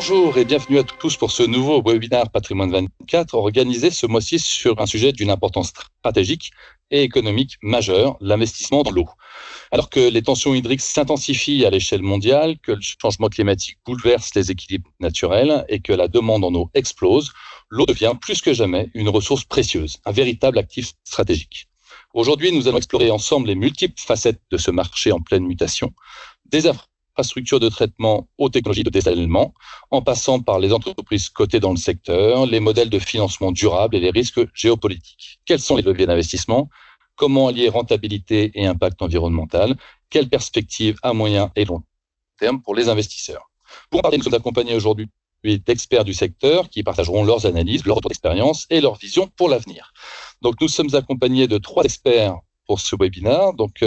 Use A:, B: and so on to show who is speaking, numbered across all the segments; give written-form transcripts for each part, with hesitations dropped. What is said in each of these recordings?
A: Bonjour et bienvenue à tous pour ce nouveau webinaire Patrimoine 24 organisé ce mois-ci sur un sujet d'une importance stratégique et économique majeure, l'investissement dans l'eau. Alors que les tensions hydriques s'intensifient à l'échelle mondiale, que le changement climatique bouleverse les équilibres naturels et que la demande en eau explose, l'eau devient plus que jamais une ressource précieuse, un véritable actif stratégique. Aujourd'hui, nous allons explorer ensemble les multiples facettes de ce marché en pleine mutation, des infrastructures de traitement aux technologies de dessalement, en passant par les entreprises cotées dans le secteur, les modèles de financement durable et les risques géopolitiques. Quels sont les leviers d'investissement? Comment allier rentabilité et impact environnemental? Quelles perspectives à moyen et long terme pour les investisseurs? Pour en parler, nous sommes accompagnés aujourd'hui d'experts du secteur qui partageront leurs analyses, leurs retours d'expérience et leurs visions pour l'avenir. Donc, nous sommes accompagnés de 3 experts pour ce webinaire. Donc,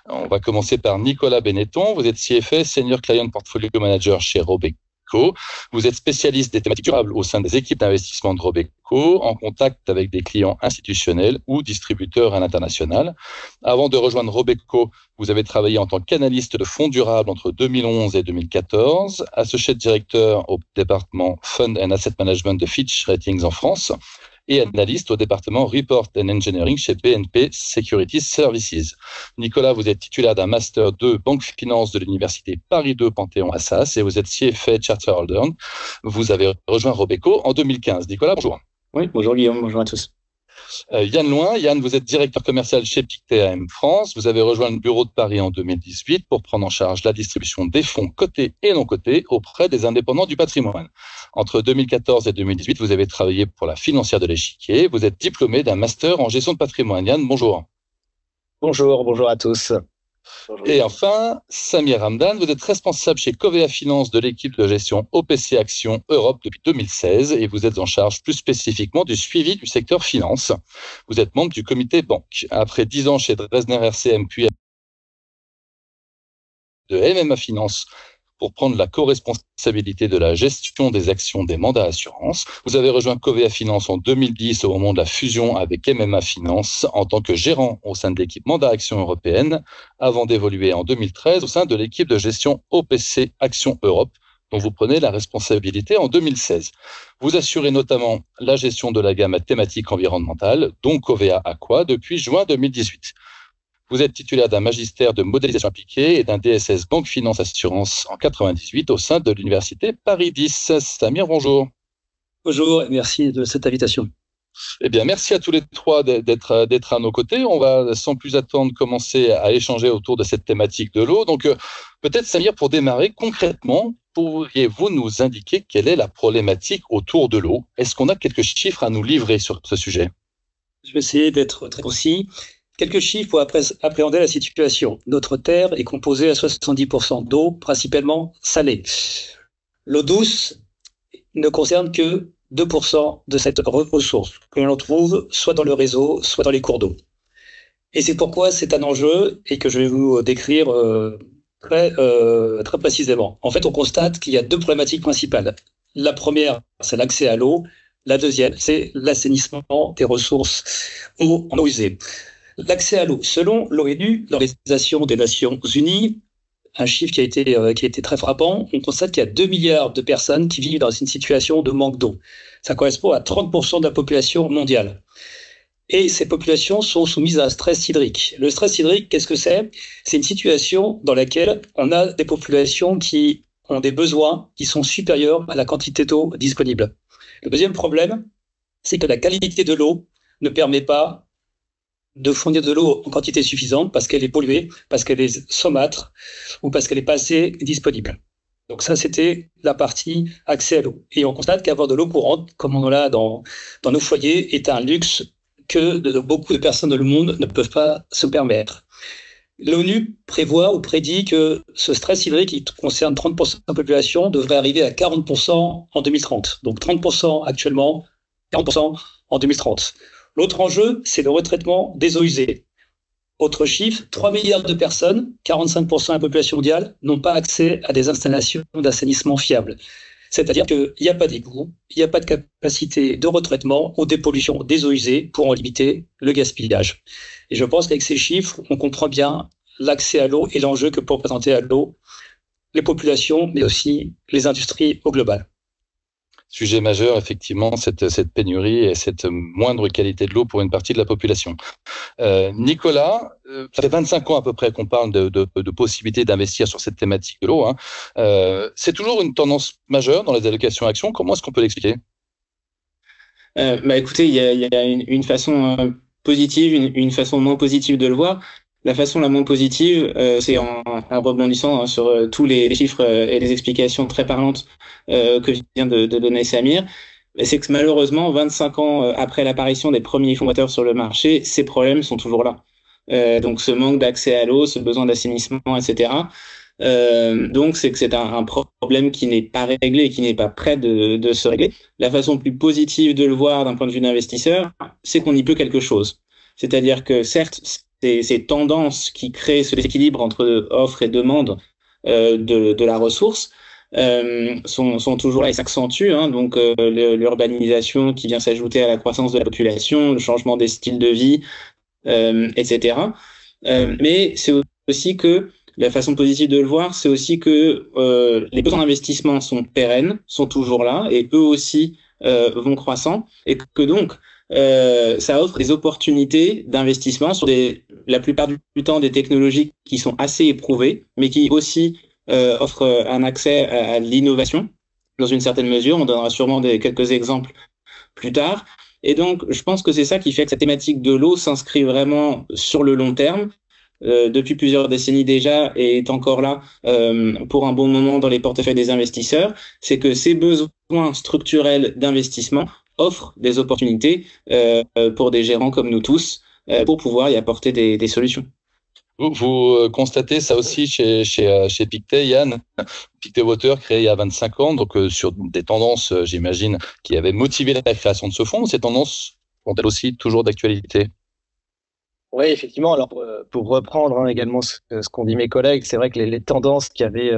A: on va commencer par Nicolas Benetton. Vous êtes CFA, Senior Client Portfolio Manager chez Robeco. Vous êtes spécialiste des thématiques durables au sein des équipes d'investissement de Robeco, en contact avec des clients institutionnels ou distributeurs à l'international. Avant de rejoindre Robeco, vous avez travaillé en tant qu'analyste de fonds durables entre 2011 et 2014, associé directeur au département Fund and Asset Management de Fitch Ratings en France, et analyste au département Report and Engineering chez BNP Securities Services. Nicolas, vous êtes titulaire d'un Master 2 Banque Finance de l'Université Paris 2 Panthéon-Assas et vous êtes CFA Charterholder. Vous avez rejoint Robeco en 2015. Nicolas, bonjour.
B: Oui, bonjour Guillaume, bonjour à tous.
A: Yann Loin. Yann, vous êtes directeur commercial chez Pictet AM France. Vous avez rejoint le bureau de Paris en 2018 pour prendre en charge la distribution des fonds cotés et non cotés auprès des indépendants du patrimoine. Entre 2014 et 2018, vous avez travaillé pour la financière de l'Échiquier. Vous êtes diplômé d'un master en gestion de patrimoine. Yann, bonjour.
B: Bonjour à tous.
A: Et enfin, Samir Hamdan, vous êtes responsable chez Covea Finance de l'équipe de gestion OPC Action Europe depuis 2016 et vous êtes en charge plus spécifiquement du suivi du secteur finance. Vous êtes membre du comité banque. Après 10 ans chez Dresdner RCM puis de MMA Finance pour prendre la co-responsabilité de la gestion des actions des mandats assurance. Vous avez rejoint Covea Finance en 2010 au moment de la fusion avec MMA Finance en tant que gérant au sein de l'équipe mandat action européenne avant d'évoluer en 2013 au sein de l'équipe de gestion OPC Action Europe dont vous prenez la responsabilité en 2016. Vous assurez notamment la gestion de la gamme thématique environnementale, dont Covea Aqua, depuis juin 2018. Vous êtes titulaire d'un magistère de modélisation appliquée et d'un DSS Banque Finance Assurance en 98 au sein de l'Université Paris 10. Samir, bonjour.
B: Bonjour et merci de cette invitation.
A: Eh bien, merci à tous les trois d'être à nos côtés. On va, sans plus attendre, commencer à échanger autour de cette thématique de l'eau. Donc, peut-être, Samir, pour démarrer, concrètement, pourriez-vous nous indiquer quelle est la problématique autour de l'eau? Est-ce qu'on a quelques chiffres à nous livrer sur ce sujet?
B: Je vais essayer d'être très concis. Quelques chiffres pour appréhender la situation. Notre Terre est composée à 70% d'eau, principalement salée. L'eau douce ne concerne que 2% de cette ressource que l'on trouve soit dans le réseau, soit dans les cours d'eau. Et c'est pourquoi c'est un enjeu et que je vais vous décrire très précisément. En fait, on constate qu'il y a 2 problématiques principales. La première, c'est l'accès à l'eau. La deuxième, c'est l'assainissement des ressources en eau usée. L'accès à l'eau. Selon l'ONU, l'Organisation des Nations Unies, un chiffre qui a été très frappant, on constate qu'il y a 2 milliards de personnes qui vivent dans une situation de manque d'eau. Ça correspond à 30% de la population mondiale. Et ces populations sont soumises à un stress hydrique. Le stress hydrique, qu'est-ce que c'est? C'est une situation dans laquelle on a des populations qui ont des besoins qui sont supérieurs à la quantité d'eau disponible. Le deuxième problème, c'est que la qualité de l'eau ne permet pas de fournir de l'eau en quantité suffisante parce qu'elle est polluée, parce qu'elle est saumâtre ou parce qu'elle n'est pas assez disponible. Donc ça, c'était la partie accès à l'eau. Et on constate qu'avoir de l'eau courante, comme on l'a dans nos foyers, est un luxe que beaucoup de personnes dans le monde ne peuvent pas se permettre. L'ONU prévoit ou prédit que ce stress hydrique qui concerne 30% de la population devrait arriver à 40% en 2030. Donc 30% actuellement, 40% en 2030. L'autre enjeu, c'est le retraitement des eaux usées. Autre chiffre, 3 milliards de personnes, 45% de la population mondiale, n'ont pas accès à des installations d'assainissement fiables. C'est-à-dire qu'il n'y a pas d'égout, il n'y a pas de capacité de retraitement ou dépollution des eaux usées pour en limiter le gaspillage. Et je pense qu'avec ces chiffres, on comprend bien l'accès à l'eau et l'enjeu que pour présenter à l'eau les populations, mais aussi les industries au global.
A: Sujet majeur, effectivement, cette pénurie et cette moindre qualité de l'eau pour une partie de la population. Nicolas, ça fait 25 ans à peu près qu'on parle de possibilités d'investir sur cette thématique de l'eau. Hein. C'est toujours une tendance majeure dans les allocations actions. Comment est-ce qu'on peut l'expliquer?
C: Écoutez, il y a une façon positive, une façon moins positive de le voir. La façon la moins positive, c'est en rebondissant sur tous les chiffres et les explications très parlantes que vient de donner Samir, c'est que malheureusement, 25 ans après l'apparition des premiers fondateurs sur le marché, ces problèmes sont toujours là. Donc ce manque d'accès à l'eau, ce besoin d'assainissement, etc. Donc c'est un problème qui n'est pas réglé, qui n'est pas prêt de se régler. La façon plus positive de le voir d'un point de vue d'investisseur, c'est qu'on y peut quelque chose. C'est-à-dire que certes, ces tendances qui créent ce déséquilibre entre offre et demande de la ressource sont toujours là et s'accentuent. Hein, donc l'urbanisation qui vient s'ajouter à la croissance de la population, le changement des styles de vie, etc. Mais c'est aussi que la façon positive de le voir, c'est aussi que les besoins d'investissement sont pérennes, sont toujours là, et eux aussi vont croissant, et que donc ça offre des opportunités d'investissement sur la plupart du temps des technologies qui sont assez éprouvées, mais qui aussi offrent un accès à l'innovation dans une certaine mesure. On donnera sûrement quelques exemples plus tard. Et donc, je pense que c'est ça qui fait que cette thématique de l'eau s'inscrit vraiment sur le long terme. Depuis plusieurs décennies déjà et est encore là pour un bon moment dans les portefeuilles des investisseurs, c'est que ces besoins structurels d'investissement offrent des opportunités pour des gérants comme nous tous pour pouvoir y apporter des solutions.
A: Vous constatez ça aussi chez Pictet, Yann. Pictet Water, créé il y a 25 ans, donc sur des tendances, j'imagine, qui avaient motivé la création de ce fonds. Ces tendances sont-elles aussi toujours d'actualité?
D: Oui, effectivement. Alors, pour reprendre également ce qu'ont dit mes collègues, c'est vrai que les tendances qui avaient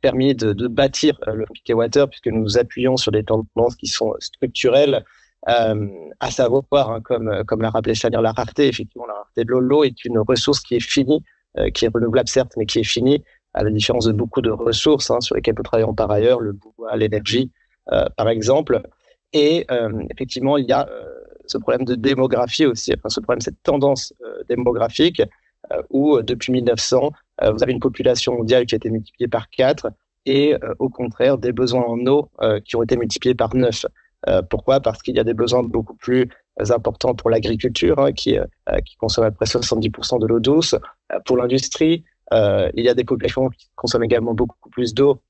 D: permis de bâtir le Pictet Water, puisque nous nous appuyons sur des tendances qui sont structurelles, à savoir, comme l'a rappelé Samir, la rareté. Effectivement, la rareté de l'eau. L'eau est une ressource qui est finie, qui est renouvelable certes, mais qui est finie, à la différence de beaucoup de ressources sur lesquelles nous travaillons par ailleurs, le bois, l'énergie, par exemple. Et effectivement, il y a ce problème de démographie aussi, ce problème, cette tendance démographique où depuis 1900, vous avez une population mondiale qui a été multipliée par 4 et au contraire des besoins en eau qui ont été multipliés par 9. Pourquoi? Parce qu'il y a des besoins beaucoup plus importants pour l'agriculture qui consomme à peu près 70% de l'eau douce. Pour l'industrie, il y a des populations qui consomment également beaucoup plus d'eau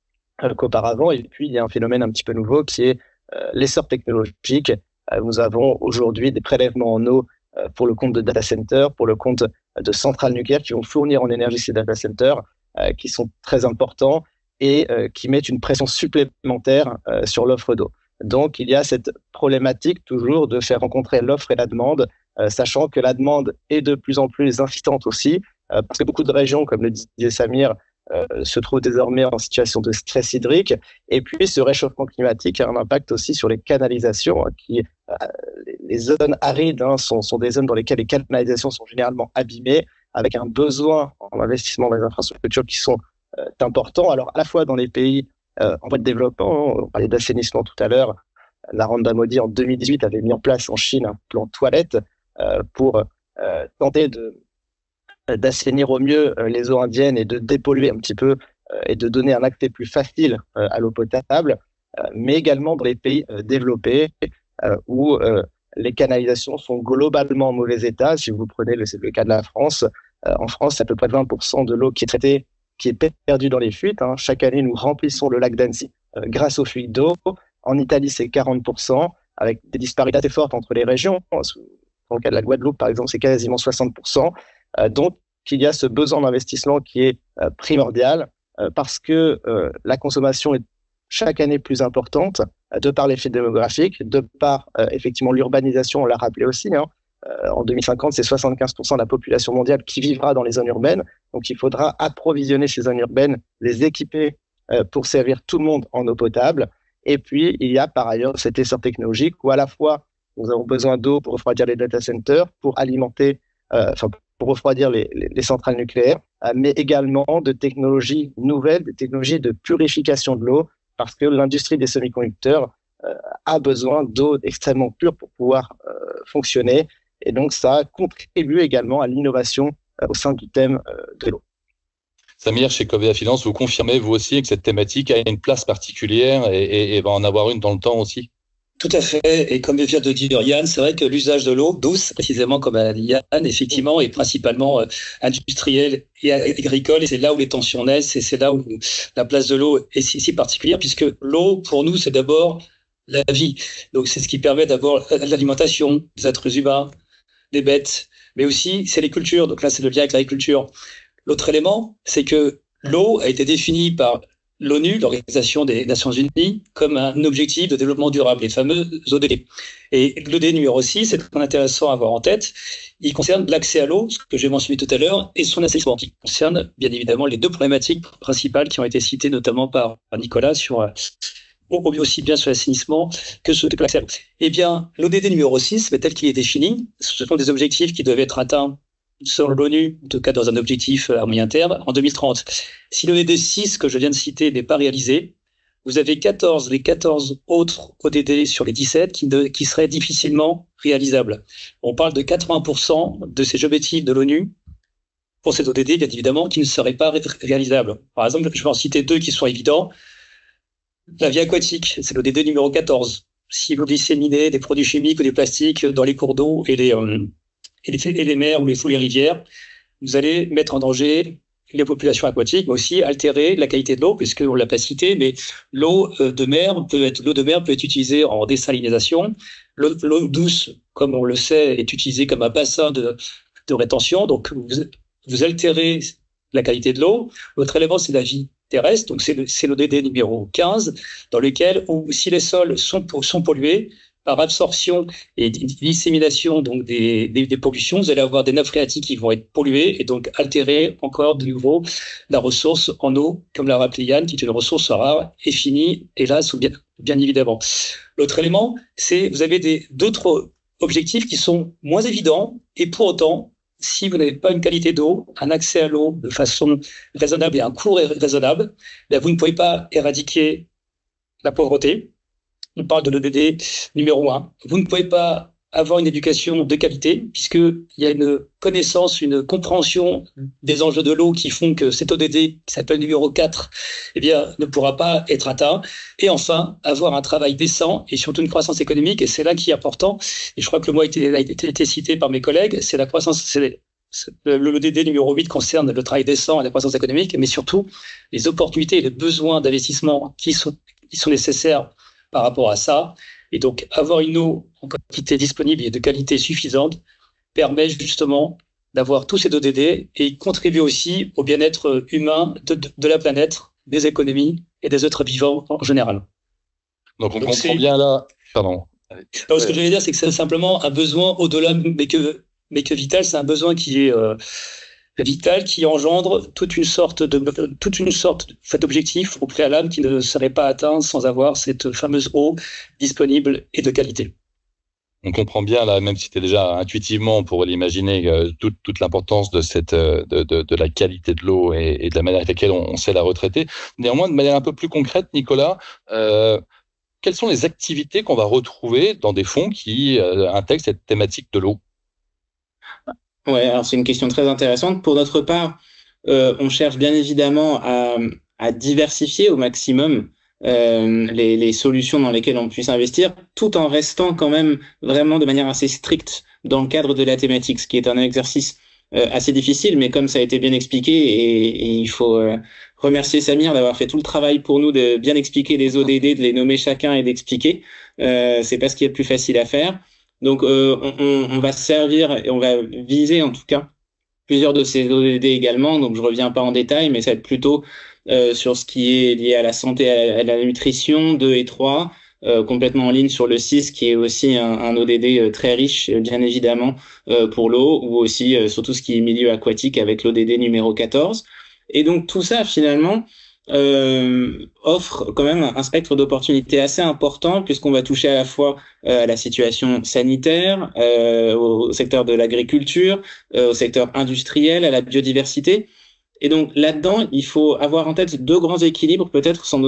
D: qu'auparavant. Et puis, il y a un phénomène un petit peu nouveau qui est l'essor technologique. Nous avons aujourd'hui des prélèvements en eau pour le compte de data centers, pour le compte de centrales nucléaires qui vont fournir en énergie ces data centers, qui sont très importants et qui mettent une pression supplémentaire sur l'offre d'eau. Donc, il y a cette problématique toujours de faire rencontrer l'offre et la demande, sachant que la demande est de plus en plus incitante aussi, parce que beaucoup de régions, comme le disait Samir, se trouvent désormais en situation de stress hydrique. Et puis, ce réchauffement climatique a un impact aussi sur les canalisations, les zones arides sont des zones dans lesquelles les canalisations sont généralement abîmées, avec un besoin en investissement dans les infrastructures qui sont importants. Alors, à la fois dans les pays en voie de développement, on parlait d'assainissement tout à l'heure, Narendra Modi en 2018 avait mis en place en Chine un plan toilette pour tenter d'assainir au mieux les eaux indiennes et de dépolluer un petit peu et de donner un accès plus facile à l'eau potable, mais également dans les pays développés où les canalisations sont globalement en mauvais état. Si vous prenez le cas de la France, en France, c'est à peu près 20% de l'eau qui est traitée, qui est perdue dans les fuites. Chaque année, nous remplissons le lac d'Annecy grâce aux fuites d'eau. En Italie, c'est 40%, avec des disparités assez fortes entre les régions. Dans le cas de la Guadeloupe, par exemple, c'est quasiment 60%. Donc, il y a ce besoin d'investissement qui est primordial parce que la consommation est chaque année plus importante de par l'effet démographique, de par effectivement l'urbanisation, on l'a rappelé aussi. En 2050, c'est 75% de la population mondiale qui vivra dans les zones urbaines. Donc, il faudra approvisionner ces zones urbaines, les équiper pour servir tout le monde en eau potable. Et puis, il y a par ailleurs cet essor technologique où à la fois, nous avons besoin d'eau pour refroidir les data centers, pour alimenter, pour refroidir les centrales nucléaires, mais également de technologies nouvelles, des technologies de purification de l'eau, parce que l'industrie des semi-conducteurs a besoin d'eau extrêmement pure pour pouvoir fonctionner. Et donc, ça contribue également à l'innovation au sein du thème de l'eau.
A: Samir, chez Covea Finance, vous confirmez vous aussi que cette thématique a une place particulière et va en avoir une dans le temps aussi?
B: Tout à fait. Et comme vient de dire Yann, c'est vrai que l'usage de l'eau douce, précisément comme a dit Yann, effectivement, est principalement industriel et agricole. Et c'est là où les tensions naissent et c'est là où la place de l'eau est si particulière, puisque l'eau, pour nous, c'est d'abord la vie. Donc, c'est ce qui permet d'avoir l'alimentation des êtres humains, des bêtes, mais aussi, c'est les cultures. Donc là, c'est le lien avec l'agriculture. L'autre élément, c'est que l'eau a été définie par l'ONU, l'Organisation des Nations Unies, comme un objectif de développement durable, les fameux ODD. Et l'ODD numéro 6, c'est très intéressant à avoir en tête, il concerne l'accès à l'eau, ce que j'ai mentionné tout à l'heure, et son assainissement, qui concerne bien évidemment les deux problématiques principales qui ont été citées notamment par Nicolas sur aussi bien sur l'assainissement que sur l'accès à l'eau. Eh bien, l'ODD numéro 6, tel qu'il est défini, ce sont des objectifs qui doivent être atteints selon l'ONU, en tout cas dans un objectif à moyen terme, en 2030. Si l'ODD 6 que je viens de citer n'est pas réalisé, vous avez les 14 autres ODD sur les 17 qui seraient difficilement réalisables. On parle de 80% de ces objectifs de l'ONU pour ces ODD, bien évidemment, qui ne seraient pas réalisables. Par exemple, je vais en citer deux qui sont évidents. La vie aquatique, c'est l'ODD numéro 14. Si vous disséminez des produits chimiques ou des plastiques dans les cours d'eau et les mers ou les rivières, vous allez mettre en danger les populations aquatiques, mais aussi altérer la qualité de l'eau, puisqu'on ne l'a pas cité, mais l'eau de mer peut être utilisée en désalinisation. L'eau douce, comme on le sait, est utilisée comme un bassin de rétention, donc vous altérez la qualité de l'eau. L'autre élément, c'est la vie terrestre, donc c'est l'ODD numéro 15, dans lequel, si les sols sont pollués, par absorption et dissémination donc des pollutions, vous allez avoir des nappes phréatiques qui vont être polluées et donc altérer encore de nouveau la ressource en eau, comme l'a rappelé Yann, qui est une ressource rare et finie, hélas, bien évidemment. L'autre élément, c'est vous avez d'autres objectifs qui sont moins évidents et pour autant, si vous n'avez pas une qualité d'eau, un accès à l'eau de façon raisonnable et un coût raisonnable, vous ne pouvez pas éradiquer la pauvreté. On parle de l'ODD numéro 1. Vous ne pouvez pas avoir une éducation de qualité puisqu'il y a une connaissance, une compréhension des enjeux de l'eau qui font que cet ODD, qui s'appelle numéro 4, ne pourra pas être atteint. Et enfin, avoir un travail décent et surtout une croissance économique. Et c'est là qui est important. Et je crois que le mot a été cité par mes collègues. C'est la croissance, l'ODD numéro 8 concerne le travail décent et la croissance économique, mais surtout les opportunités et les besoins d'investissement qui sont nécessaires par rapport à ça. Et donc, avoir une eau en quantité disponible et de qualité suffisante permet justement d'avoir tous ces ODD et contribuer aussi au bien-être humain de la planète, des économies et des êtres vivants en général.
A: Donc, on comprend bien là... Pardon.
B: Alors, ce que je voulais dire, c'est que c'est simplement un besoin au-delà, mais que vital, c'est un besoin qui est vital, qui engendre toute une sorte d'objectif au préalable qui ne serait pas atteint sans avoir cette fameuse eau disponible et de qualité.
A: On comprend bien là, même si c'était déjà intuitivement, on pourrait l'imaginer, toute l'importance de la qualité de l'eau et de la manière avec laquelle on sait la retraiter. Néanmoins, de manière un peu plus concrète, Nicolas, quelles sont les activités qu'on va retrouver dans des fonds qui intègrent cette thématique de l'eau ?
C: Ouais, alors c'est une question très intéressante. Pour notre part, on cherche bien évidemment à diversifier au maximum les solutions dans lesquelles on puisse investir, tout en restant quand même vraiment de manière assez stricte dans le cadre de la thématique, ce qui est un exercice assez difficile, mais comme ça a été bien expliqué, et il faut remercier Samir d'avoir fait tout le travail pour nous de bien expliquer les ODD, de les nommer chacun et d'expliquer. C'est pas ce qui est le plus facile à faire. Donc, on va servir et on va viser en tout cas plusieurs de ces ODD également. Donc, je reviens pas en détail, mais ça va être plutôt sur ce qui est lié à la santé, à la nutrition, 2 et 3, complètement en ligne sur le 6, qui est aussi un ODD très riche, bien évidemment, pour l'eau, ou aussi sur tout ce qui est milieu aquatique avec l'ODD numéro 14. Et donc, tout ça, finalement, offre quand même un spectre d'opportunités assez important puisqu'on va toucher à la fois à la situation sanitaire, au secteur de l'agriculture, au secteur industriel, à la biodiversité. Et donc là-dedans, il faut avoir en tête 2 grands équilibres, peut-être sans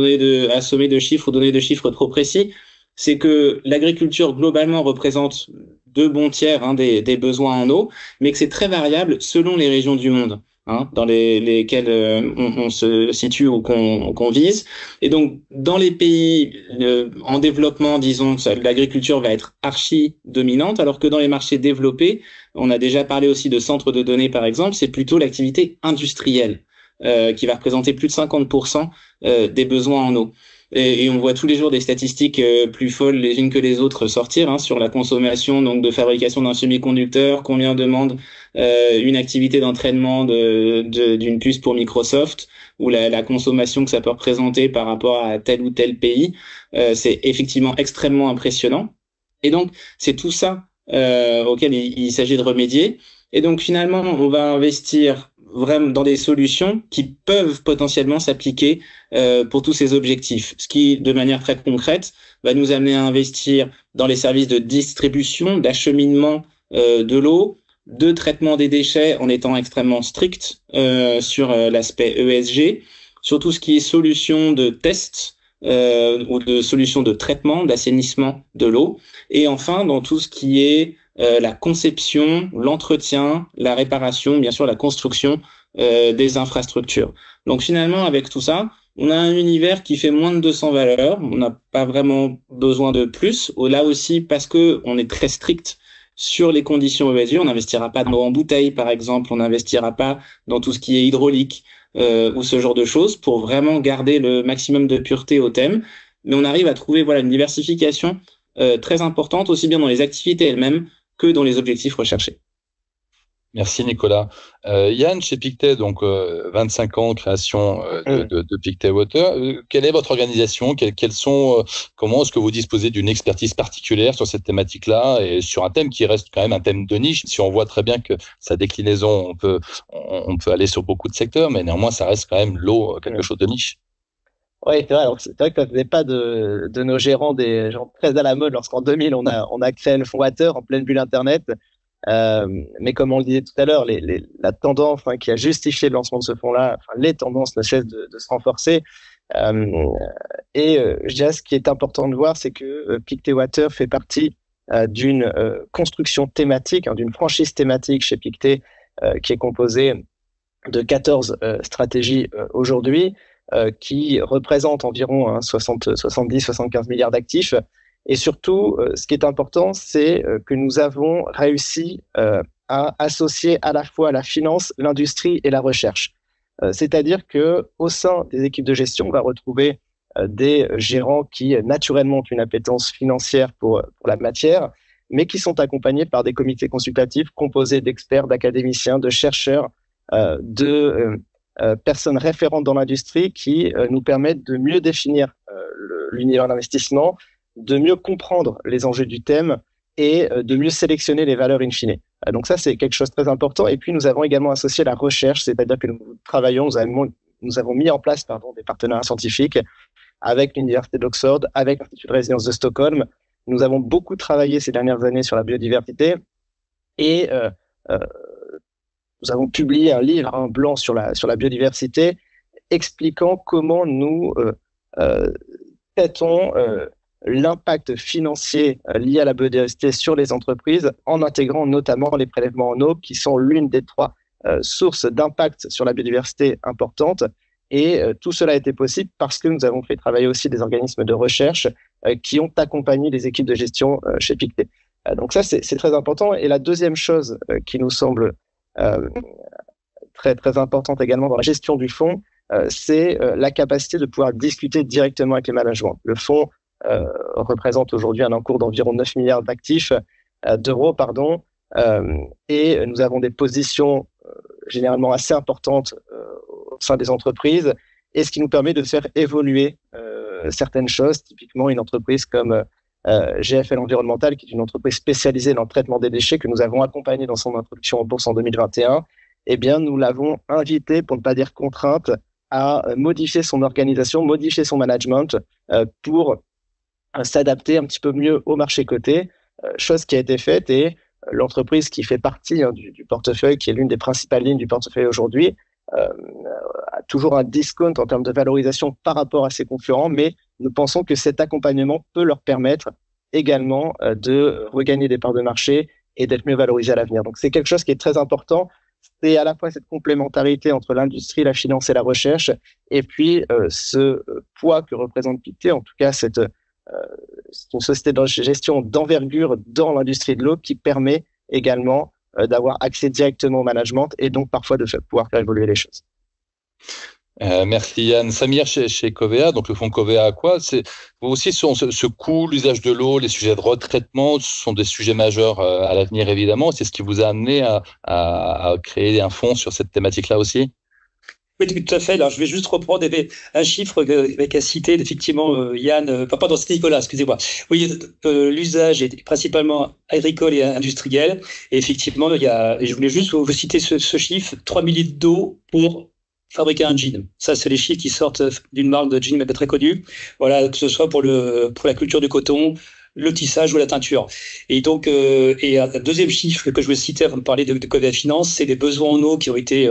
C: assommer de chiffres ou donner de chiffres trop précis. c'est que l'agriculture globalement représente 2 bons tiers des besoins en eau, mais que c'est très variable selon les régions du monde, dans lesquelles on se situe ou qu'on vise. Et donc, dans les pays en développement, disons, l'agriculture va être archi dominante, alors que dans les marchés développés, on a déjà parlé aussi de centres de données, par exemple, c'est plutôt l'activité industrielle qui va représenter plus de 50% des besoins en eau. Et on voit tous les jours des statistiques plus folles les unes que les autres sortir sur la consommation donc de fabrication d'un semi-conducteur, combien demande une activité d'entraînement d'une puce pour Microsoft, ou la consommation que ça peut représenter par rapport à tel ou tel pays. C'est effectivement extrêmement impressionnant. Et donc, c'est tout ça auquel il s'agit de remédier. Et donc, finalement, on va investir vraiment dans des solutions qui peuvent potentiellement s'appliquer pour tous ces objectifs. Ce qui, de manière très concrète, va nous amener à investir dans les services de distribution, d'acheminement de l'eau, de traitement des déchets en étant extrêmement strict sur l'aspect ESG, sur tout ce qui est solution de test ou de solution de traitement, d'assainissement de l'eau, et enfin dans tout ce qui est la conception, l'entretien, la réparation, bien sûr la construction des infrastructures. Donc finalement, avec tout ça, on a un univers qui fait moins de 200 valeurs. On n'a pas vraiment besoin de plus. Là aussi, parce que on est très strict sur les conditions ESG, on n'investira pas dans l'eau en bouteille, par exemple. On n'investira pas dans tout ce qui est hydraulique ou ce genre de choses pour vraiment garder le maximum de pureté au thème. Mais on arrive à trouver une diversification très importante, aussi bien dans les activités elles-mêmes que dans les objectifs recherchés.
A: Merci Nicolas. Yann, chez Pictet, donc 25 ans de création de Pictet Water. Quelle est votre organisation? Comment est-ce que vous disposez d'une expertise particulière sur cette thématique-là et sur un thème qui reste quand même un thème de niche? Si on voit très bien que sa déclinaison, on peut aller sur beaucoup de secteurs, mais néanmoins, ça reste quand même l'eau, quelque chose de niche.
D: Oui, c'est vrai. Alors, c'est vrai que ça faisait pas de nos gérants des gens très à la mode lorsqu'en 2000, on a créé le fonds Water en pleine bulle Internet. Mais comme on le disait tout à l'heure, la tendance qui a justifié le lancement de ce fonds-là, les tendances ne cessent de se renforcer. Je dirais ce qui est important de voir, c'est que Pictet Water fait partie d'une construction thématique, d'une franchise thématique chez Pictet qui est composée de 14 stratégies aujourd'hui, qui représentent environ 70-75 milliards d'actifs. Et surtout, ce qui est important, c'est que nous avons réussi à associer à la fois la finance, l'industrie et la recherche. C'est-à-dire que au sein des équipes de gestion, on va retrouver des gérants qui naturellement ont une appétence financière pour la matière, mais qui sont accompagnés par des comités consultatifs composés d'experts, d'académiciens, de chercheurs, de personnes référentes dans l'industrie qui nous permettent de mieux définir l'univers d'investissement, de mieux comprendre les enjeux du thème et de mieux sélectionner les valeurs in fine. Donc ça, c'est quelque chose de très important. Et puis, nous avons également associé la recherche, c'est-à-dire que nous avons mis en place des partenariats scientifiques avec l'Université d'Oxford, avec l'Institut de résidence de Stockholm. Nous avons beaucoup travaillé ces dernières années sur la biodiversité et nous avons publié un livre blanc sur la biodiversité expliquant comment nous traitons l'impact financier lié à la biodiversité sur les entreprises en intégrant notamment les prélèvements en eau qui sont l'une des 3 sources d'impact sur la biodiversité importantes. Et tout cela a été possible parce que nous avons fait travailler aussi des organismes de recherche qui ont accompagné les équipes de gestion chez Pictet. Donc ça, c'est très important. Et la deuxième chose qui nous semble très, très importante également dans la gestion du fonds, c'est la capacité de pouvoir discuter directement avec les managements. Le fonds représente aujourd'hui un encours d'environ 9 milliards d'euros, et nous avons des positions généralement assez importantes au sein des entreprises, et ce qui nous permet de faire évoluer certaines choses, typiquement une entreprise comme GFL Environnemental, qui est une entreprise spécialisée dans le traitement des déchets que nous avons accompagnée dans son introduction en bourse en 2021. Eh bien, nous l'avons invité, pour ne pas dire contrainte, à modifier son organisation, modifier son management pour s'adapter un petit peu mieux au marché coté, chose qui a été faite, et l'entreprise qui fait partie du portefeuille, qui est l'une des principales lignes du portefeuille aujourd'hui, a toujours un discount en termes de valorisation par rapport à ses concurrents, mais nous pensons que cet accompagnement peut leur permettre également de regagner des parts de marché et d'être mieux valorisés à l'avenir. Donc, c'est quelque chose qui est très important. C'est à la fois cette complémentarité entre l'industrie, la finance et la recherche, et puis ce poids que représente Pictet, en tout cas c'est une société de gestion d'envergure dans l'industrie de l'eau qui permet également d'avoir accès directement au management et donc parfois de pouvoir faire évoluer les choses.
A: Merci Yann. Samir, chez Covea, donc le fonds Covea Aqua, vous aussi, ce coût, l'usage de l'eau, les sujets de retraitement sont des sujets majeurs à l'avenir évidemment. C'est ce qui vous a amené à créer un fonds sur cette thématique-là aussi?
B: Oui, tout à fait. Alors, je vais juste reprendre un chiffre qu'a cité effectivement Yann, pardon, c'est Nicolas, excusez-moi. Oui, l'usage est principalement agricole et industriel. Et effectivement, je voulais juste vous citer ce chiffre, 3000 litres d'eau pour fabriquer un jean. Ça, c'est les chiffres qui sortent d'une marque de jean très connue. Voilà, que ce soit pour la culture du coton, le tissage ou la teinture. Et donc, et un deuxième chiffre que je veux citer avant de parler de Covea Finance, c'est les besoins en eau qui ont été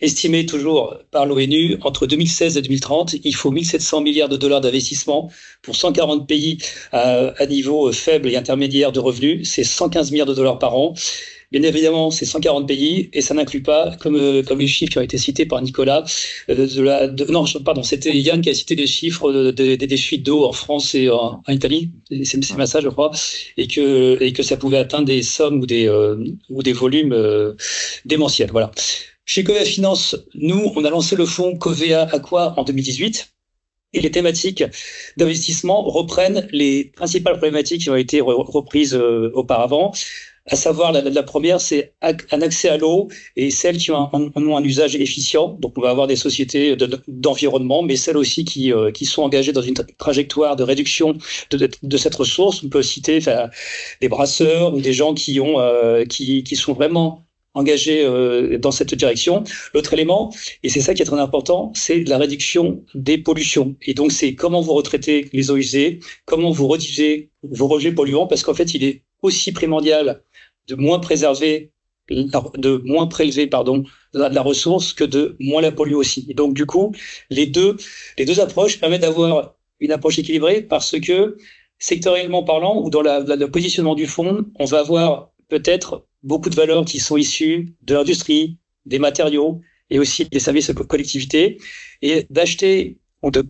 B: estimés toujours par l'ONU. Entre 2016 et 2030, il faut 1700 milliards de dollars d'investissement pour 140 pays à niveau faible et intermédiaire de revenus. C'est 115 milliards de dollars par an. Bien évidemment, c'est 140 pays et ça n'inclut pas, comme les chiffres qui ont été cités par Nicolas, c'était Yann qui a cité les chiffres des fuites d'eau en France et en Italie, c'est bien ça, je crois, et que ça pouvait atteindre des sommes ou des volumes démentiels. Voilà. Chez Covea Finance, nous, on a lancé le fonds Covea Aqua en 2018. Et les thématiques d'investissement reprennent les principales problématiques qui ont été reprises auparavant. À savoir, la première, c'est un accès à l'eau et celles qui ont un usage efficient. Donc, on va avoir des sociétés d'environnement, mais celles aussi qui sont engagées dans une trajectoire de réduction de cette ressource. On peut citer des brasseurs ou des gens qui sont vraiment engagés dans cette direction. L'autre élément, et c'est ça qui est très important, c'est la réduction des pollutions. Et donc, c'est comment vous retraitez les eaux usées, comment vous réduisez vos rejets polluants, parce qu'en fait, il est aussi primordial de moins prélever la ressource que de moins la polluer aussi. Et donc, du coup, les deux approches permettent d'avoir une approche équilibrée parce que, sectoriellement parlant, ou dans le positionnement du fonds, on va avoir peut-être beaucoup de valeurs qui sont issues de l'industrie, des matériaux et aussi des services aux collectivités, et d'acheter ou de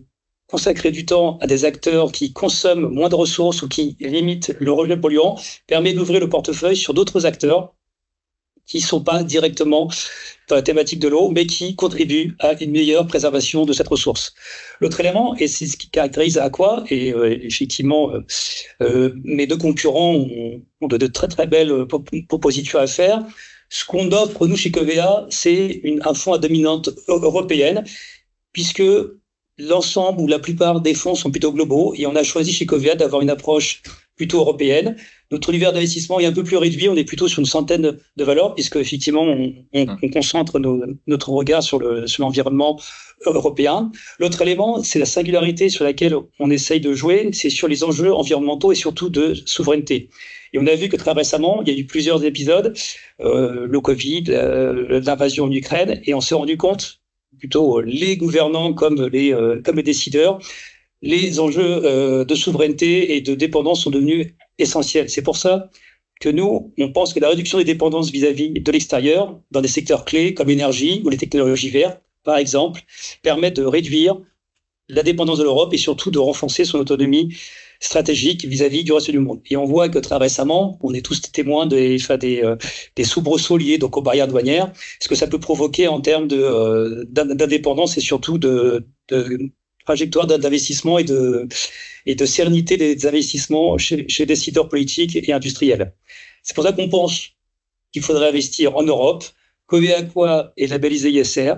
B: consacrer du temps à des acteurs qui consomment moins de ressources ou qui limitent le rejet polluant permet d'ouvrir le portefeuille sur d'autres acteurs qui ne sont pas directement dans la thématique de l'eau, mais qui contribuent à une meilleure préservation de cette ressource. L'autre élément, et c'est ce qui caractérise Aqua, et effectivement, mes deux concurrents ont de très très belles propositions à faire. Ce qu'on offre, nous, chez Covea, c'est un fonds à dominante européenne, puisque l'ensemble ou la plupart des fonds sont plutôt globaux et on a choisi chez Covea d'avoir une approche plutôt européenne. Notre univers d'investissement est un peu plus réduit, on est plutôt sur une centaine de valeurs puisque effectivement on concentre notre regard sur l'environnement européen. L'autre élément, c'est la singularité sur laquelle on essaye de jouer, c'est sur les enjeux environnementaux et surtout de souveraineté. Et on a vu que très récemment, il y a eu plusieurs épisodes, le Covid, l'invasion en Ukraine, et on s'est rendu compte, plutôt les gouvernants comme les décideurs, les enjeux de souveraineté et de dépendance sont devenus essentiels. C'est pour ça que nous, on pense que la réduction des dépendances vis-à-vis de l'extérieur, dans des secteurs clés comme l'énergie ou les technologies vertes, par exemple, permet de réduire la dépendance de l'Europe et surtout de renforcer son autonomie stratégique vis-à-vis du reste du monde. Et on voit que très récemment, on est tous témoins des soubresauts liés donc aux barrières douanières, ce que ça peut provoquer en termes d'indépendance et surtout de trajectoire d'investissement et de sérénité des investissements chez les décideurs politiques et industriels. C'est pour ça qu'on pense qu'il faudrait investir en Europe. Covea Aqua est labellisé ISR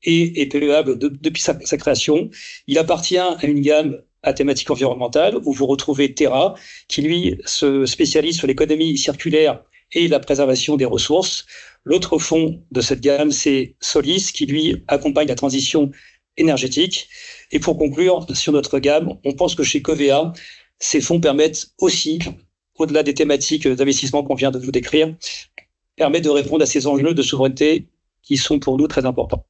B: et est PEable depuis sa création. Il appartient à une gamme à thématique environnementale où vous retrouvez Terra, qui lui se spécialise sur l'économie circulaire et la préservation des ressources. L'autre fonds de cette gamme, c'est Solis, qui lui accompagne la transition énergétique. Et pour conclure, sur notre gamme, on pense que chez Covea, ces fonds permettent aussi, au-delà des thématiques d'investissement qu'on vient de vous décrire, permettent de répondre à ces enjeux de souveraineté qui sont pour nous très importants.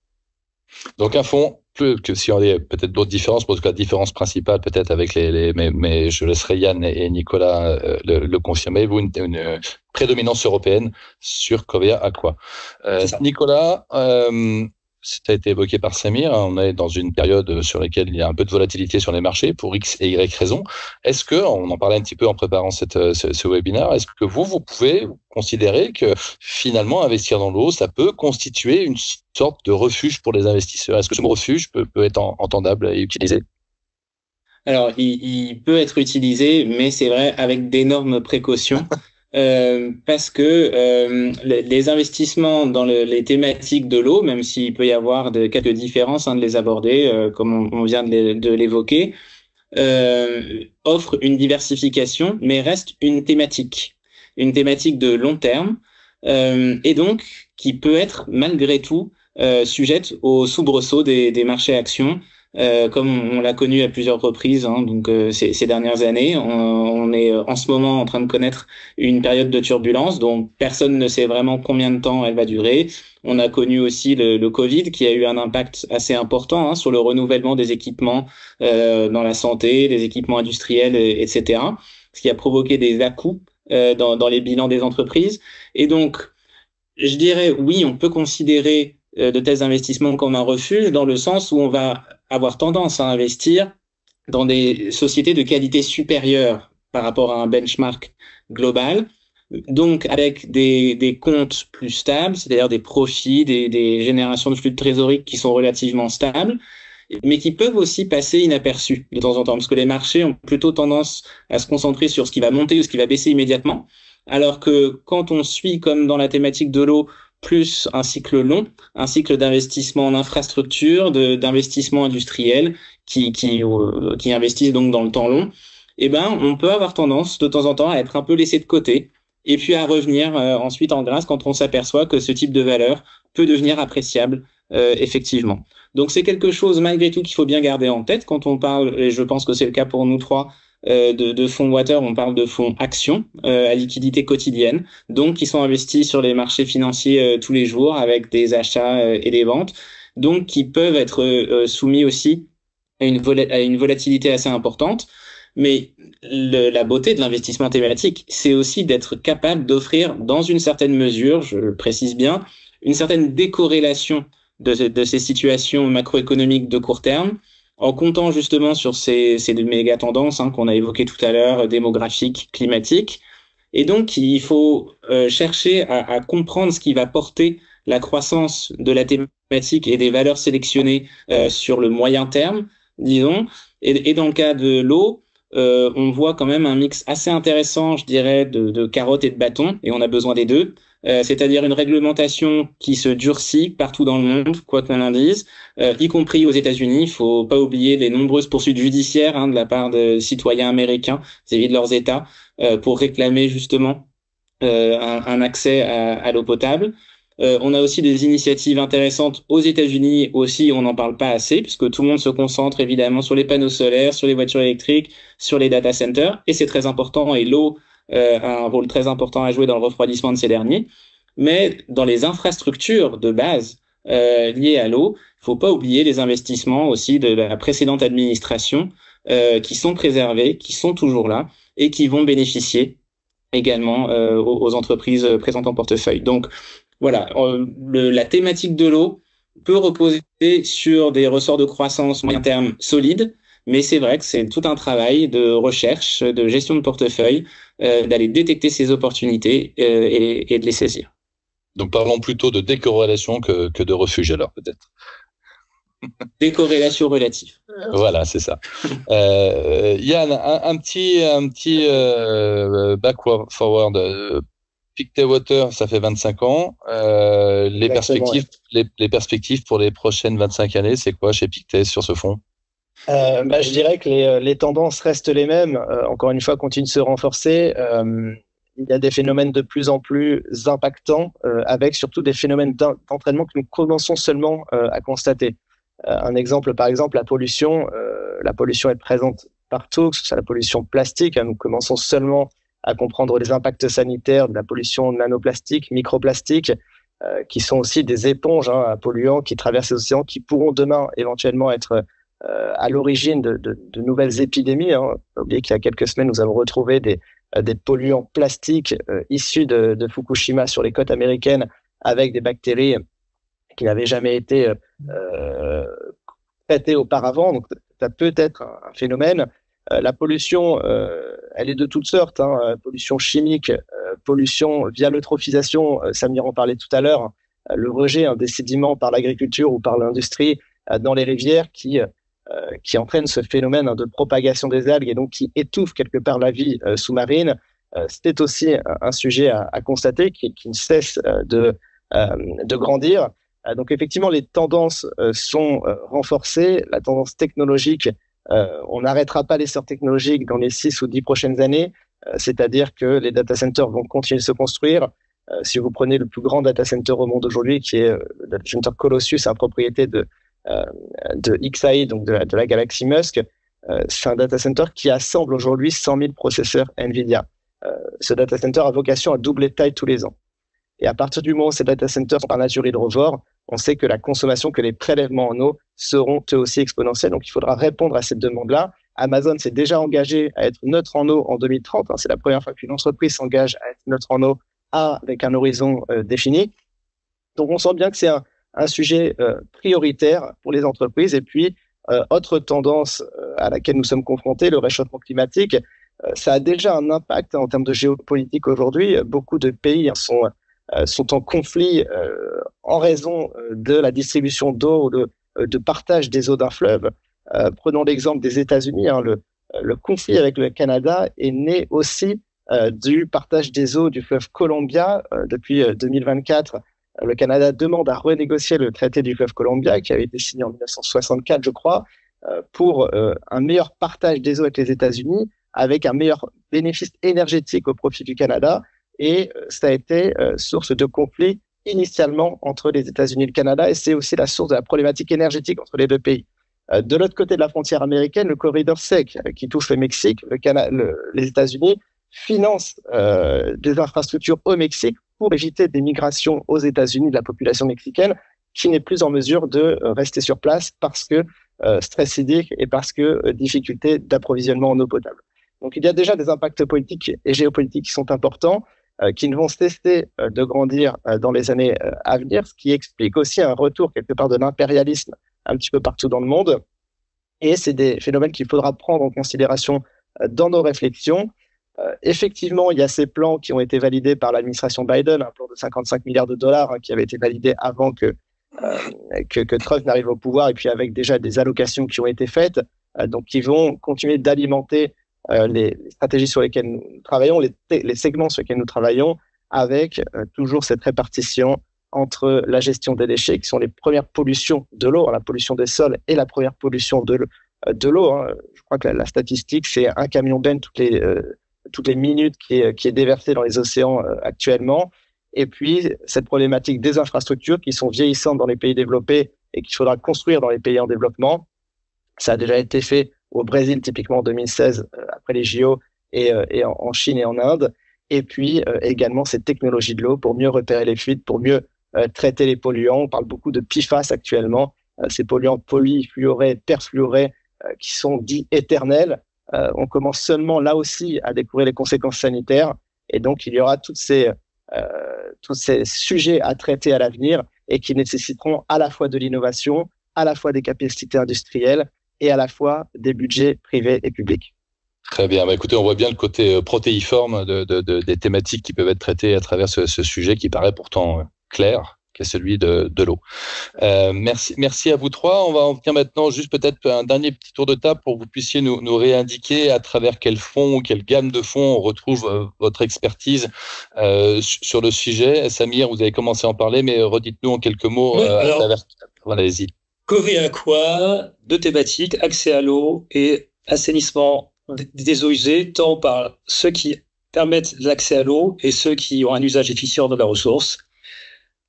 A: Donc un fonds, plus que si on a peut-être d'autres différences, parce que la différence principale peut-être avec mais je laisserai Yann et Nicolas le confirmer, vous une prédominance européenne sur Covea Aqua. Nicolas, ça a été évoqué par Samir, on est dans une période sur laquelle il y a un peu de volatilité sur les marchés pour X et Y raisons. Est-ce que, on en parlait un petit peu en préparant ce webinaire, est-ce que vous pouvez considérer que finalement investir dans l'eau, ça peut constituer une sorte de refuge pour les investisseurs? Est-ce que ce mot refuge peut être entendable et utilisé?
C: Alors, il peut être utilisé, mais c'est vrai avec d'énormes précautions. Parce que les investissements dans les thématiques de l'eau, même s'il peut y avoir quelques différences de les aborder, comme on vient de l'évoquer, offrent une diversification, mais restent une thématique de long terme, et donc qui peut être malgré tout sujette aux soubresauts des marchés actions. Comme on l'a connu à plusieurs reprises, donc ces dernières années, on est en ce moment en train de connaître une période de turbulence dont personne ne sait vraiment combien de temps elle va durer. On a connu aussi le Covid qui a eu un impact assez important sur le renouvellement des équipements dans la santé, des équipements industriels, etc. Ce qui a provoqué des à-coups dans les bilans des entreprises. Et donc, je dirais oui, on peut considérer de tels investissements comme un refuge dans le sens où on va avoir tendance à investir dans des sociétés de qualité supérieure par rapport à un benchmark global, donc avec des comptes plus stables, c'est-à-dire des profits, des générations de flux de trésorerie qui sont relativement stables, mais qui peuvent aussi passer inaperçus de temps en temps, parce que les marchés ont plutôt tendance à se concentrer sur ce qui va monter ou ce qui va baisser immédiatement, alors que quand on suit, comme dans la thématique de l'eau, plus un cycle long, un cycle d'investissement en infrastructure, d'investissement industriel qui investissent donc dans le temps long, eh ben, on peut avoir tendance de temps en temps à être un peu laissé de côté et puis à revenir ensuite en grâce quand on s'aperçoit que ce type de valeur peut devenir appréciable effectivement. Donc c'est quelque chose malgré tout qu'il faut bien garder en tête quand on parle, et je pense que c'est le cas pour nous trois, de fonds water, on parle de fonds actions à liquidité quotidienne, donc qui sont investis sur les marchés financiers tous les jours avec des achats et des ventes, donc qui peuvent être soumis aussi à une volatilité assez importante. Mais la beauté de l'investissement thématique, c'est aussi d'être capable d'offrir dans une certaine mesure, je le précise bien, une certaine décorrélation de ces situations macroéconomiques de court terme, en comptant justement sur ces méga tendances qu'on a évoquées tout à l'heure, démographiques, climatiques. Et donc, il faut chercher à comprendre ce qui va porter la croissance de la thématique et des valeurs sélectionnées sur le moyen terme, disons. Et dans le cas de l'eau, on voit quand même un mix assez intéressant, je dirais, de carottes et de bâtons, et on a besoin des deux. C'est-à-dire une réglementation qui se durcit partout dans le monde, quoi qu'on en dise, y compris aux États-Unis. Il faut pas oublier les nombreuses poursuites judiciaires de la part de citoyens américains vis-à-vis de leurs États pour réclamer justement un accès à l'eau potable. On a aussi des initiatives intéressantes aux États-Unis aussi, on n'en parle pas assez, puisque tout le monde se concentre évidemment sur les panneaux solaires, sur les voitures électriques, sur les data centers, et c'est très important, et l'eau a un rôle très important à jouer dans le refroidissement de ces derniers. Mais dans les infrastructures de base liées à l'eau, il ne faut pas oublier les investissements aussi de la précédente administration qui sont préservés, qui sont toujours là, et qui vont bénéficier également aux entreprises présentes en portefeuille. Donc, voilà, la thématique de l'eau peut reposer sur des ressorts de croissance moyen terme solides, mais c'est vrai que c'est tout un travail de recherche, de gestion de portefeuille, d'aller détecter ces opportunités et de les saisir.
A: Donc parlons plutôt de décorrélation que de refuge alors peut-être.
C: Décorrélation relative.
A: Voilà, c'est ça. Yann, un petit back forward. Pictet Water, ça fait 25 ans. Les perspectives pour les prochaines 25 années, c'est quoi chez Pictet sur ce fonds?
D: Je dirais que les tendances restent les mêmes. Encore une fois, continuent de se renforcer. Il y a des phénomènes de plus en plus impactants, avec surtout des phénomènes d'entraînement que nous commençons seulement à constater. Un exemple, par exemple, la pollution. La pollution est présente partout, que ce soit la pollution plastique. Nous commençons seulement à comprendre les impacts sanitaires de la pollution nanoplastique, microplastique. qui sont aussi des éponges à polluants qui traversent les océans, qui pourront demain éventuellement être à l'origine de nouvelles épidémies. Faut oublier qu'il y a quelques semaines, nous avons retrouvé des polluants plastiques issus de Fukushima sur les côtes américaines avec des bactéries qui n'avaient jamais été traitées auparavant. Donc, ça peut être un phénomène. La pollution, elle est de toutes sortes. Pollution chimique, pollution via l'eutrophisation, Samir en parlait tout à l'heure, le rejet des sédiments par l'agriculture ou par l'industrie dans les rivières qui entraîne ce phénomène de propagation des algues et donc qui étouffe quelque part la vie sous-marine. C'est aussi un sujet à constater qui ne cesse de grandir. Donc effectivement, les tendances sont renforcées. La tendance technologique, on n'arrêtera pas l'essor technologique dans les 6 ou 10 prochaines années, c'est-à-dire que les data centers vont continuer de se construire. Si vous prenez le plus grand data center au monde aujourd'hui, qui est le data center Colossus, en propriété de XAI, donc de la galaxie Musk, c'est un data center qui assemble aujourd'hui 100 000 processeurs NVIDIA. Ce data center a vocation à doubler de taille tous les ans. Et à partir du moment où ces data centers sont par nature hydrovores, on sait que la consommation, que les prélèvements en eau seront eux aussi exponentiels. Donc, il faudra répondre à cette demande-là. Amazon s'est déjà engagé à être neutre en eau en 2030. C'est la première fois qu'une entreprise s'engage à être neutre en eau avec un horizon défini. Donc, on sent bien que c'est un sujet prioritaire pour les entreprises. Et puis, autre tendance à laquelle nous sommes confrontés, le réchauffement climatique, ça a déjà un impact en termes de géopolitique aujourd'hui. Beaucoup de pays sont en conflit en raison de la distribution d'eau ou de partage des eaux d'un fleuve. Prenons l'exemple des États-Unis. Le conflit avec le Canada est né aussi du partage des eaux du fleuve Columbia. Depuis 2024, le Canada demande à renégocier le traité du fleuve Columbia qui avait été signé en 1964, je crois, pour un meilleur partage des eaux avec les États-Unis, avec un meilleur bénéfice énergétique au profit du Canada. Et ça a été source de conflit initialement entre les États-Unis et le Canada, et c'est aussi la source de la problématique énergétique entre les deux pays. De l'autre côté de la frontière américaine, le corridor sec qui touche le Mexique, les États-Unis financent des infrastructures au Mexique pour éviter des migrations aux États-Unis de la population mexicaine qui n'est plus en mesure de rester sur place parce que stress hydrique et parce que difficulté d'approvisionnement en eau potable. Donc il y a déjà des impacts politiques et géopolitiques qui sont importants, qui ne vont cesser de grandir dans les années à venir, ce qui explique aussi un retour quelque part de l'impérialisme un petit peu partout dans le monde. Et c'est des phénomènes qu'il faudra prendre en considération dans nos réflexions. Effectivement, il y a ces plans qui ont été validés par l'administration Biden, un plan de 55 milliards de dollars qui avait été validé avant que Trump n'arrive au pouvoir, et puis avec déjà des allocations qui ont été faites, donc qui vont continuer d'alimenter les stratégies sur lesquelles nous travaillons, les segments sur lesquels nous travaillons, avec toujours cette répartition entre la gestion des déchets, qui sont les premières pollutions de l'eau, la pollution des sols et la première pollution de l'eau. Je crois que la statistique, c'est un camion benne toutes les minutes qui est déversé dans les océans actuellement. Et puis, cette problématique des infrastructures qui sont vieillissantes dans les pays développés et qu'il faudra construire dans les pays en développement. Ça a déjà été fait au Brésil, typiquement en 2016, après les JO, et en Chine et en Inde. Et puis, également, cette technologie de l'eau pour mieux repérer les fuites, pour mieux traiter les polluants. On parle beaucoup de PFAS actuellement, ces polluants polyfluorés, perfluorés, qui sont dits éternels. On commence seulement là aussi à découvrir les conséquences sanitaires. Et donc, il y aura tous ces sujets à traiter à l'avenir et qui nécessiteront à la fois de l'innovation, à la fois des capacités industrielles et à la fois des budgets privés et publics.
A: Très bien. Écoutez, on voit bien le côté protéiforme des thématiques qui peuvent être traitées à travers ce sujet qui paraît pourtant clair, qui est celui de l'eau. Merci à vous trois. On va en venir maintenant juste peut-être un dernier petit tour de table pour que vous puissiez nous réindiquer à travers quel fonds ou quelle gamme de fonds on retrouve votre expertise sur le sujet. Samir, vous avez commencé à en parler, mais redites-nous en quelques mots. Voilà, allez-y.
B: Cové Aqua, deux thématiques, accès à l'eau et assainissement des eaux usées, tant par ceux qui permettent l'accès à l'eau et ceux qui ont un usage efficient de la ressource.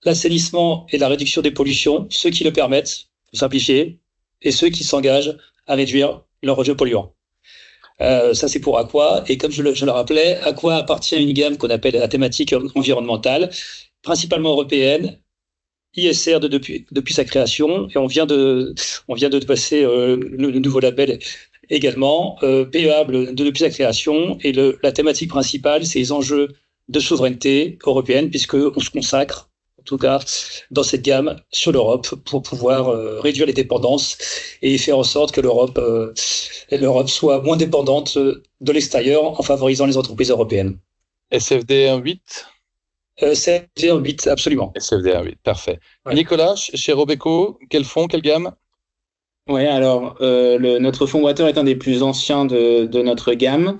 B: L'assainissement et la réduction des pollutions, ceux qui le permettent, pour simplifier, et ceux qui s'engagent à réduire leur rejet polluant. Ça, c'est pour Aqua. Et comme je le rappelais, Aqua appartient à une gamme qu'on appelle la thématique environnementale, principalement européenne, ISR depuis sa création, et on vient de passer le nouveau label également, PEAble depuis sa création, et la thématique principale, c'est les enjeux de souveraineté européenne, puisqu'on se consacre, en tout cas dans cette gamme, sur l'Europe pour pouvoir réduire les dépendances et faire en sorte que l'Europe soit moins dépendante de l'extérieur en favorisant les entreprises européennes.
A: SFD 1.8
B: C'est un 8, absolument.
A: SFD 1.8, parfait.
B: Ouais.
A: Nicolas, chez Robeco, quel fonds, quelle gamme?
C: Oui, alors notre fonds Water est un des plus anciens de notre gamme,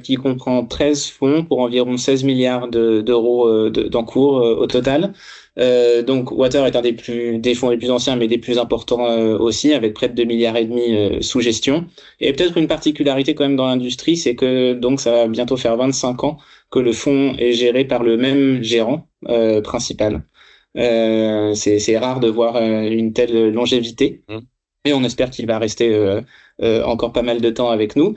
C: qui comprend 13 fonds pour environ 16 milliards d'euros d'encours au total. Donc Water est un des fonds les plus anciens, mais des plus importants aussi, avec près de 2,5 milliards sous gestion. Et peut-être une particularité quand même dans l'industrie, c'est que donc ça va bientôt faire 25 ans que le fonds est géré par le même gérant principal. C'est rare de voir une telle longévité. Et on espère qu'il va rester encore pas mal de temps avec nous,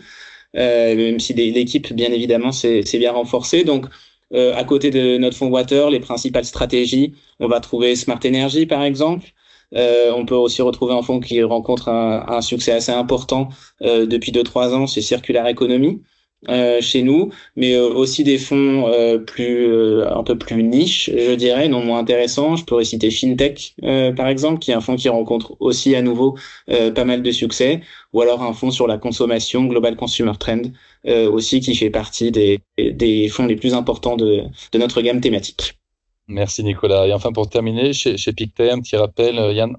C: même si l'équipe, bien évidemment, s'est bien renforcée. Donc, à côté de notre fonds Water, les principales stratégies, on va trouver Smart Energy, par exemple. On peut aussi retrouver un fonds qui rencontre un succès assez important depuis 2-3 ans, c'est Circular Economy. Chez nous, mais aussi des fonds un peu plus niche, je dirais, non moins intéressants. Je pourrais citer FinTech, par exemple, qui est un fonds qui rencontre aussi à nouveau pas mal de succès, ou alors un fonds sur la consommation, Global Consumer Trend, aussi qui fait partie des fonds les plus importants de notre gamme thématique.
A: Merci Nicolas. Et enfin, pour terminer, chez Pictet, un petit rappel, Yann?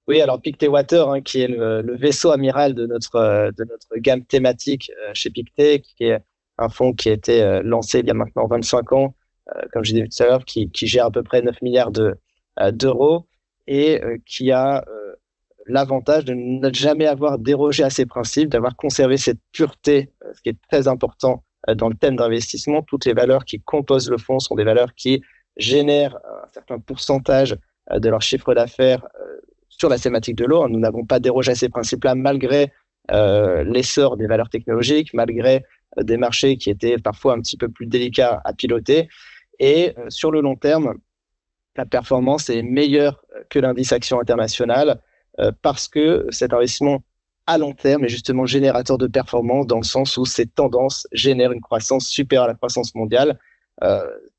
D: Oui, alors Pictet Water, qui est le vaisseau amiral de notre gamme thématique chez Pictet, qui est un fonds qui a été lancé il y a maintenant 25 ans, comme je disais tout à l'heure, qui gère à peu près 9 milliards d'euros et qui a l'avantage de ne jamais avoir dérogé à ses principes, d'avoir conservé cette pureté, ce qui est très important dans le thème d'investissement. Toutes les valeurs qui composent le fonds sont des valeurs qui génèrent un certain pourcentage de leur chiffre d'affaires sur la thématique de l'eau. Nous n'avons pas dérogé à ces principes-là malgré l'essor des valeurs technologiques, malgré des marchés qui étaient parfois un petit peu plus délicats à piloter. Et sur le long terme, la performance est meilleure que l'indice action international parce que cet investissement à long terme est justement générateur de performance dans le sens où ces tendances génèrent une croissance supérieure à la croissance mondiale.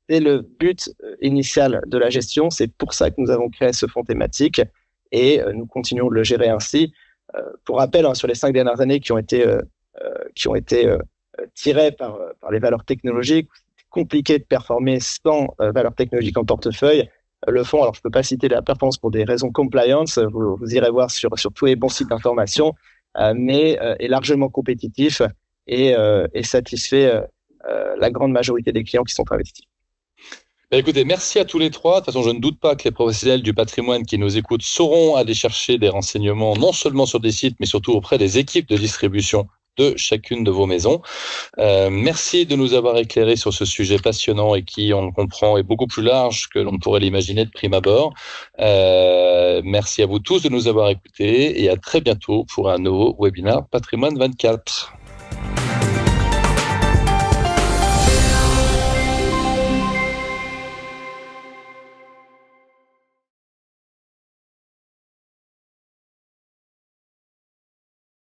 D: C'est le but initial de la gestion. C'est pour ça que nous avons créé ce fonds thématique. Et nous continuons de le gérer ainsi. Pour rappel, sur les 5 dernières années qui ont été tirées par les valeurs technologiques, c'est compliqué de performer sans valeurs technologiques en portefeuille. Le fonds, alors je ne peux pas citer la performance pour des raisons compliance, vous irez voir sur tous les bons sites d'information, mais est largement compétitif et satisfait la grande majorité des clients qui sont investis.
A: Écoutez, merci à tous les trois. De toute façon, je ne doute pas que les professionnels du patrimoine qui nous écoutent sauront aller chercher des renseignements, non seulement sur des sites, mais surtout auprès des équipes de distribution de chacune de vos maisons. Merci de nous avoir éclairés sur ce sujet passionnant et qui, on le comprend, est beaucoup plus large que l'on pourrait l'imaginer de prime abord. Merci à vous tous de nous avoir écoutés et à très bientôt pour un nouveau webinaire Patrimoine 24.